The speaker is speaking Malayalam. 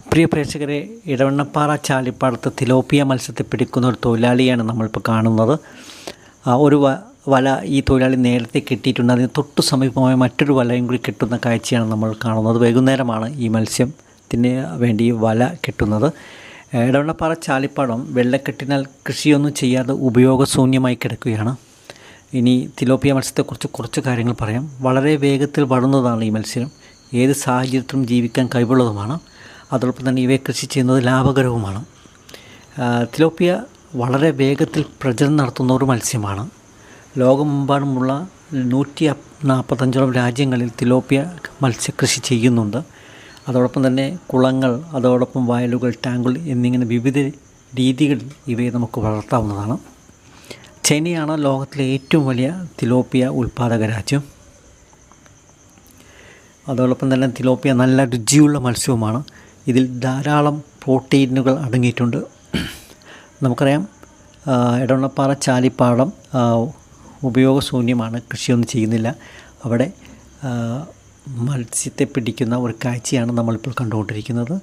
പ്രിയ പ്രേക്ഷകരെ, ഇടവണ്ണപ്പാറ ചാലിപ്പാടത്ത് തിലോപ്പിയ മത്സ്യത്തെ പിടിക്കുന്ന ഒരു തൊഴിലാളിയാണ് നമ്മളിപ്പോൾ കാണുന്നത്. ഒരു വല ഈ തൊഴിലാളി നേരത്തെ കെട്ടിയിട്ടുണ്ട്. അതിന് തൊട്ടു സമീപമായ മറ്റൊരു വലയും കൂടി കെട്ടുന്ന കാഴ്ചയാണ് നമ്മൾ കാണുന്നത്. വൈകുന്നേരമാണ് ഈ മത്സ്യത്തിന് വേണ്ടി വല കെട്ടുന്നത്. ഇടവണ്ണപ്പാറ ചാലിപ്പാടം വെള്ളക്കെട്ടിനാൽ കൃഷിയൊന്നും ചെയ്യാതെ ഉപയോഗശൂന്യമായി കിടക്കുകയാണ്. ഇനി തിലോപ്പിയ മത്സ്യത്തെക്കുറിച്ച് കുറച്ച് കാര്യങ്ങൾ പറയാം. വളരെ വേഗത്തിൽ വളരുന്നതാണ് ഈ മത്സ്യം. ഏത് സാഹചര്യത്തിലും ജീവിക്കാൻ കഴിവുള്ളതുമാണ്. അതോടൊപ്പം തന്നെ ഇവയെ കൃഷി ചെയ്യുന്നത് ലാഭകരവുമാണ്. തിലോപ്പിയ വളരെ വേഗത്തിൽ പ്രജനനം നടത്തുന്ന ഒരു മത്സ്യമാണ്. ലോകമെമ്പാടുമുള്ള 145ഓളം രാജ്യങ്ങളിൽ തിലോപ്പിയ മത്സ്യകൃഷി ചെയ്യുന്നുണ്ട്. അതോടൊപ്പം തന്നെ കുളങ്ങൾ, അതോടൊപ്പം വയലുകൾ, ടാങ്കുകൾ എന്നിങ്ങനെ വിവിധ രീതികളിൽ ഇവയെ നമുക്ക് വളർത്താവുന്നതാണ്. ചൈനയാണ് ലോകത്തിലെ ഏറ്റവും വലിയ തിലോപ്പിയ ഉൽപ്പാദക രാജ്യം. അതോടൊപ്പം തന്നെ തിലോപ്പിയ നല്ല രുചിയുള്ള മത്സ്യവുമാണ്. ഇതിൽ ധാരാളം പ്രോട്ടീനുകൾ അടങ്ങിയിട്ടുണ്ട്. നമുക്കറിയാം, ഇടവണ്ണപ്പാറ ചാലിപ്പാടം ഉപയോഗശൂന്യമാണ്, കൃഷിയൊന്നും ചെയ്യുന്നില്ല. അവിടെ മത്സ്യത്തെ പിടിക്കുന്ന ഒരു കാഴ്ചയാണ് നമ്മളിപ്പോൾ കണ്ടുകൊണ്ടിരിക്കുന്നത്.